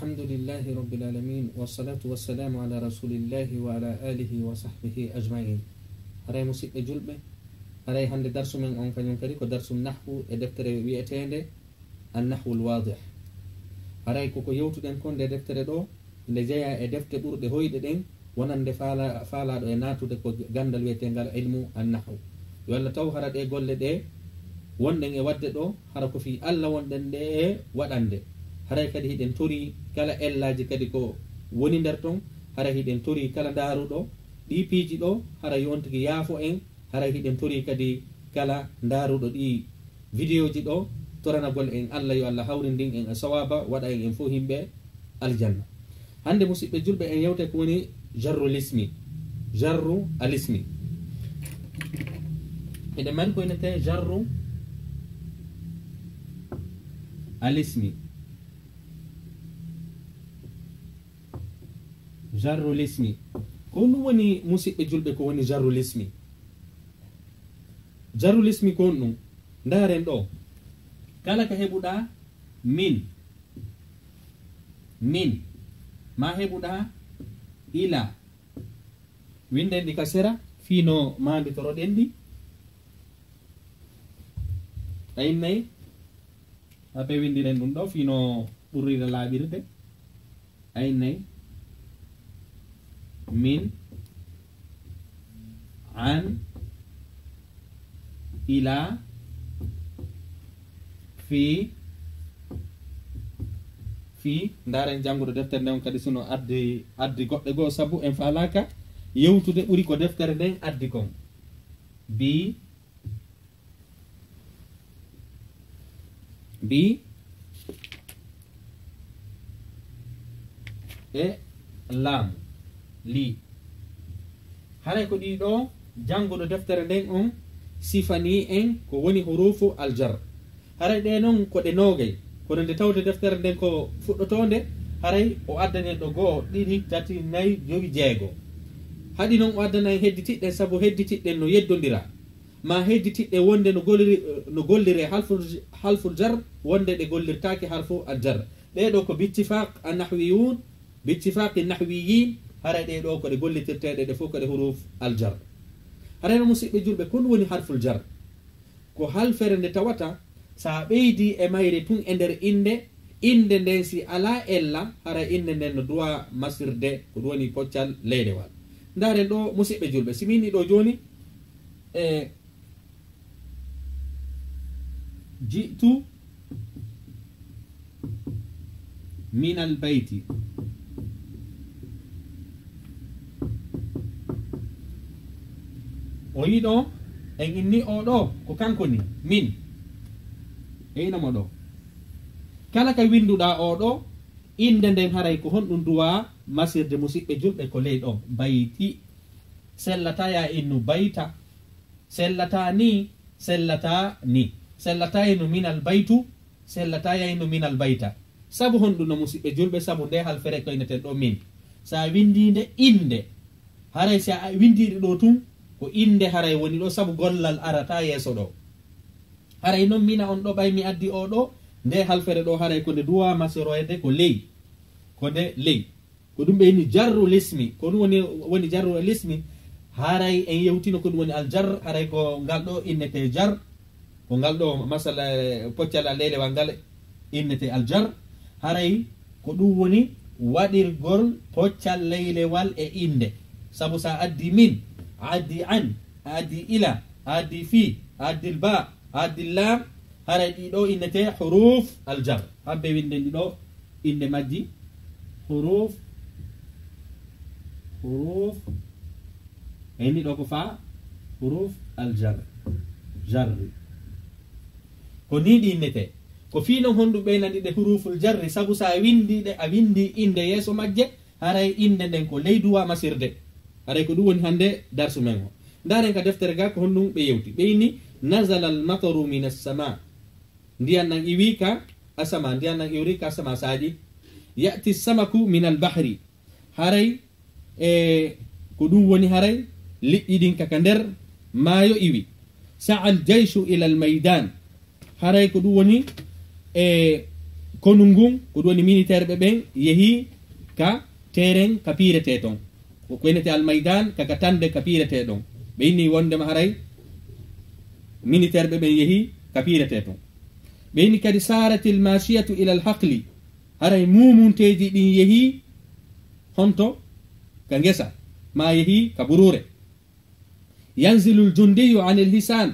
الحمد لله رب العالمين والصلاة والسلام على رسول الله وعلى آله وصحبه أجمعين. أراي مسيء جلبة أراي هند درس من أن كان ينكري كدرس النحو دفتر ويأتين النحو الواضح. أراي كوكو يوتو دين كون دفتر دو اللي جاي دفتر بور ده هوي دين ونن فالا دو ناتو دكو غاندال ويتين غال علم النحو يولا تو هرا دي غول دي wonɗen e wadde ɗo hara ko fi Allah wonɗen ɗe e waɗande haray kadi hiɗen tori kala ellaji kadi ko woni nder ton hara hiɗen tori kala ndaruɗo ɗi piiji ɗo hara yontiki yaafo en hara hiɗen tori kadi kala ndaruɗo ɗi vidéo ji ɗo toranagol en Allah yo Allah hawrindin en e sawaba waɗa en fo himɓe aljanna. Hande musidɓe julɓe en yewte ko woni jarru lismi, jarru alismi. eɗen mari ko inete jarru alismi, jarru lismi. Ko ɗum woni musidɓe julɓe ko woni jarru lismi. Jarru lismi ko on ɗum ndaren ɗo kala ka heɓuɗa min ma heɓuɗa ila winden ɗi ka sera fino mandi toroɗen ɗi ayinnayi aɓe windiren ɗum ɗo fino ɓurrira laaɓirde ayinnayi min an ila fi ndaren jannguɗo deftere nden kadi sono addi goɗɗe goo sabu en falaka yewtude ɓuri ko deftere nden addi kon bi e laamu li haray ko ɗiɗo jannguɗo deftere nden on sifani en ko woni hurufu aljar. haray ɗe noon ko ɗe nogay kono nde tawde deftere nden ko fuɗɗotonde haray o addani ɗo goo ɗiɗi tati nayyi jowi jeego haɗi noon o addana hedditiɗɗen sabu hedditiɗɗen no yeddodira ma hedditiɗɗe wonde no gollire halful jar wonde ɗe gollirtaki halfu aljar. ɗeɗo ko bittifaq annahwiyun bittifaqi nahwiyin haray ɗeɗo ko ɗe gollitirteɗe ɗe fof ko ɗe huruf aljar. haray no musidɓe julɓe ko ɗum woni harful jar ko halfere nde tawata sa ɓeydi e mayre tun e nder inde nden si ala ella haray inde nden no duwa masirde ko ɗum woni poccal leydewal. ndaren ɗo musidɓe julɓe simini ɗo joni ji'tu min albayti o yiɗo en inni o ɗo ko kanko ni min e inamo ɗo kala ka winduɗa o ɗo inde nden haray ko honɗum duwa masirde musidɓe julɓe ko ley ɗo bayti sellata ya innu bayta sellata ni sellata inu min albaytu sellata ya innu min albayta sabu honɗum no musidɓe julɓe sabu nde halfere ko ineten ɗo min sa windinde inde haray sa windiɗe ɗo tun ko inde haray woni ɗo sabu gollal arata yeeso ɗo haray noon mina on ɗo ɓay mi addi o ɗo nde halfere ɗo haray ko nde duwa masiroyde ko ley ko nde ley ko ɗum ɓeyni jarru lismi ko ɗum woni jarru lismi haray en yewtino ko ɗum woni aljar haray ko ngal ɗo innete jar ko ngal ɗo masala poccal leylewal ngal innete aljar haray ko ɗum woni waɗirgol poccal leylewal e inde sabu sa addi min addi an addi ila addi fi addi ba addi lam haray ɗiɗo innete huruf aljar habbe winde ɗiɗo inde majji huruf eni ɗo ko fa huruf aljar jarri ko ni ɗi innete ko fino honɗum ɓeynaniɗe huruful jarri sabu sa windiɗe a windi inde yeeso majje haray inde nden ko leyduwa masirde haray ko ɗum woni hande darsu men o. ndaren ka deftere ga ko honɗum ɓe yewti ɓeyni nazala almataru min assama ndiyan nan iwi ka asama ndiyan nan iwri ka asama saɗi yati samaku min albahri haray ko ɗum woni haray liƴƴi ɗin kaka nder maayo iwi sa al jayshu ila al maydan haray ko ɗum woni konu ngun ko ɗum woni militaire ɓe ɓen yeehi ka terrain ka pirete ton ko koynete almaydan kaka tande ka pirete ɗon ɓe inni wondema haray militaire ɓe ɓen yeehi ka pirete ton ɓe inni kadi saratil mashiyatu ila alhaqli haray mumunteji ɗin yeehi honto ka ngesa ma yeehi ka burure yanzilu ljundiyu an lhisan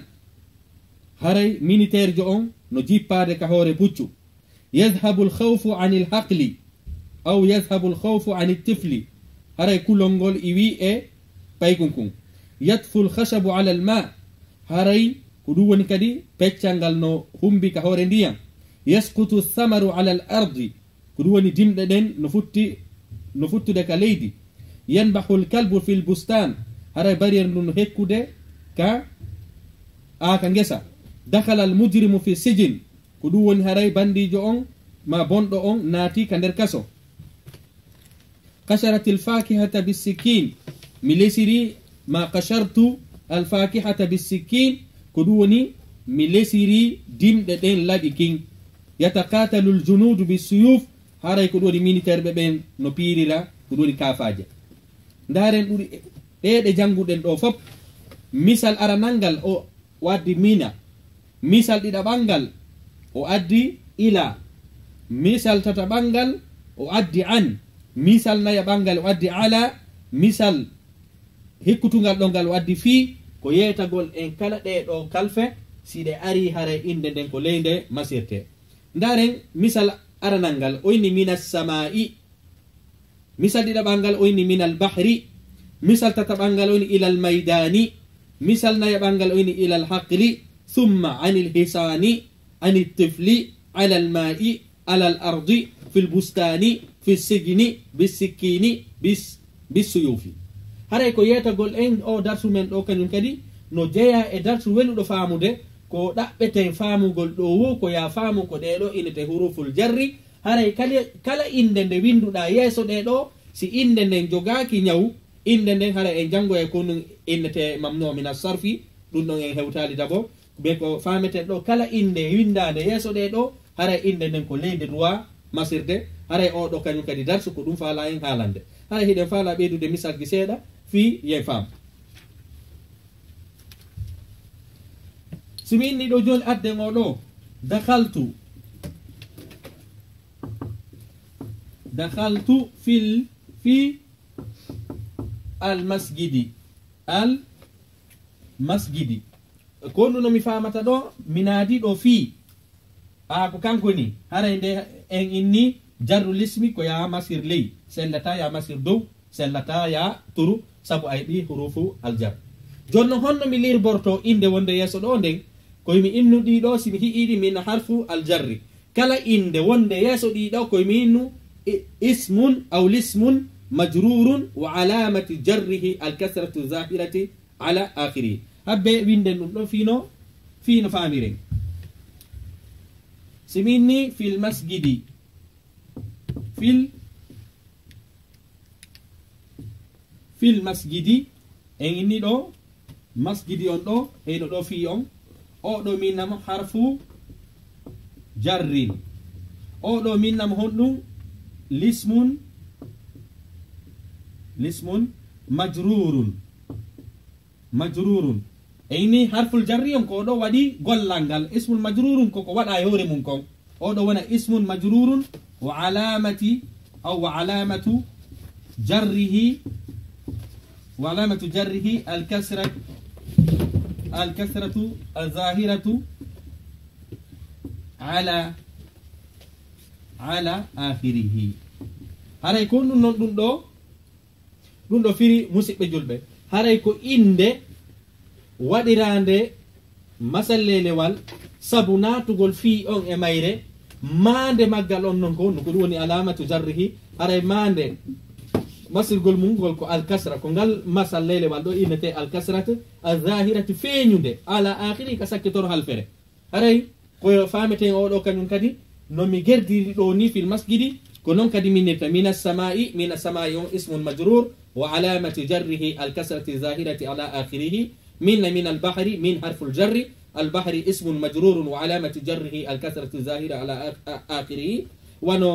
haray militaire jo on no jippade ka hoore puccu yadhabu lkhawfu an lhaqli aw yadhabu lkhawfu an ltifli haray kulol ngol iwi e paykunkun yatfu lkhashabu ala lma haray ko ɗum woni kadi peccal ngal no humbi ka hoore ndiyam yaskutu thamaru ala l ardi ko ɗum woni dimɗe ɗen no futtude ka leydi yanbahu lkalbu fi lbustan haray barriére ndu no hekkude ka ka ngesa dakhala almujrimu fi sijin ko ɗum woni haray bandijo on ma bonɗo on naati ka nder kaso kasharati alfakihata bissikin mi lesiri ma kashartu alfakihata bissikin ko ɗum woni mi lesiri dimɗe ɗen laaɓi kin yatakatalu ljunudu bisuyuf haray ko ɗum woni militaire ɓe ɓen no piirira ko ɗum woni kafaje ndaren ɗuɗi ɗeɗe janguɗen ɗo fop misal aranalngal o addi mina misal ɗiɗaɓalngal o addi ila misal tataɓalngal o addi an misal nayaɓalngal o addi ala misal hikkutungal ɗo ngal o addi fi ko yeytagol en kala ɗeɗo kalfe siɗe ari hare inde nden ko leyde masirte ndaren misal aranalngal oyni min assamai misal ɗiɗaɓalngal oyni min albahri misal tataɓalngal oyni ila almaydani misal nayaɓalngal oyni ila alhaqli thumma ani lhisani ani ltifli ala almai ala alardi fi lbustani fi lsijni bissikkini bissuyufi haray ko yetagol en o darsu men ɗo kañum kadi no jeeya e darsu weluɗo faamude ko ɗaɓɓete faamugol ɗo wo ko ya faamu ko ɗeɗo inete huruful jarri haray kala inde nde winduɗa yeeso ɗeɗo si inde nden jogaki ñaw inde nden hara en jangoye ko ɗum innete mamnu min asarfi ɗum ɗon en hewtali dabo ɓe ko fameten ɗo kala inde windade yeeso ɗeɗo haray inde nden ko leydi droit masirde haray oɗo kañum kadi darsu ko ɗum faala en haalande haray hiɗen faala ɓeydude misalji seeɗa fi yen faam somi inni ɗo joni adden o ɗo dakhaltu fi almasjidi ko ɗum no mi famata ɗo mi naadi ɗo fi ko kanko ni haray nde en inni jarru lismi ko ya masir ley sellata ya masir dow sellata ya turu sabu ay ɗi hurufu aljar jonno honno mi lirborto inde wonde yeeso ɗo nden koyemi innu ɗiɗo simi hiiɗi min harfu aljarri kala inde wonde yeeso ɗiɗo koyemi innu ismun aw lismun majrurun wa alamati jarrihi alkasratu zahirati ala akhirihi habbe winden ɗum ɗo fiino famiren simi inni fil masjidi fil masjidi en inni ɗo masjidi on ɗo heyno ɗo fi on oɗo minnam harfu jarrin oɗo minnam honɗum lismun majrurun eyni harful jarri on ko ɗo waɗi gollal ngal ismul majrurun koko waɗa e hoore mum kon oɗo wona ismun majrurun wa alamatu jarrihi alkasratu alzahiratu ala akhirihi haray ko ɗum noon ɗum ɗo firi musidɓe julɓe haray ko inde waɗirande masallelewal sabu natugol fi on e mayre mande maggal on non ko ɗum woni alamatu jarrihi haray mande masirgol mum ngol ko alkasra ko ngal masallelewal ɗo innete alkasratu alzahiratu feeñude ala akhiri ka sakkitoro halfere haray ko fameten oɗo kañum kadi nomi gerdiri ɗo ni fil masjidi ko noon kadi minnirta min assamai on ismun majrur wa alamati jarrihi alkasrati zahirati ala akhirihi min albahri min harful jarri albahri ismun majrurun wa alamatu jarrihi alkasratu zahira ala akhirihi wano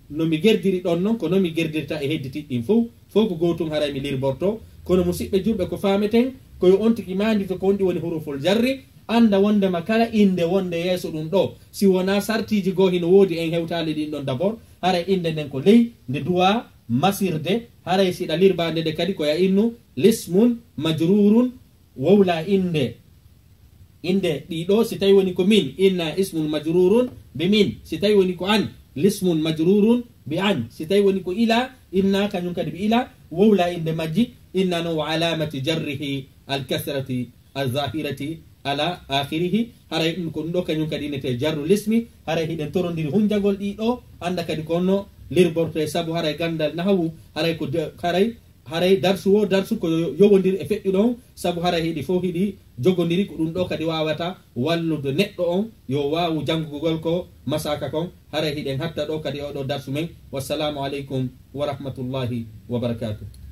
no mi gerdiri ɗon noon ko no mi gerdirta e hedditiɗɗin fof ko gotum haray mi lirborto kono musidɓe julɓe ko fameten koyo on tigi mandi to ko wonɗi woni huruful jarri anda wondema kala inde wonde yeeso ɗum ɗo si wona sartiji goo hino woodi en hewtali ɗin ɗon d' abord haray inde nden ko ley nde duwa masirde haray siɗa lirbande nde kadi koya innu lismun majrurun wowla inde ɗiɗo si tawi woni ko min inna ismun majrurun bi min si tawi woni ko an lismun majrurun bi an si tawi woni ko ila inna kañum kadi bi ila wowla inde majji inna no wa alamati jarrihi alkasrati alzahirati ala akhirihi haray ɗum ko ɗum ɗo kañum kadi innete jarru lismi haray hiɗen torodiri hunjagol ɗiɗo anda kadi konno lirborto e saabu haray gandal nahawu haray ko haray darsu ko yowodiri e feƴƴu ɗon saabu haray hiɗi fof hiɗi jogodiri ko ɗum ɗo kadi wawata wallude neɗɗo on yo wawu janggugol ko masaka kon haray hiɗen hatta ɗo kadi oɗo darsu men wassalamu aleykum wa rahmatullahi wa barakatuh.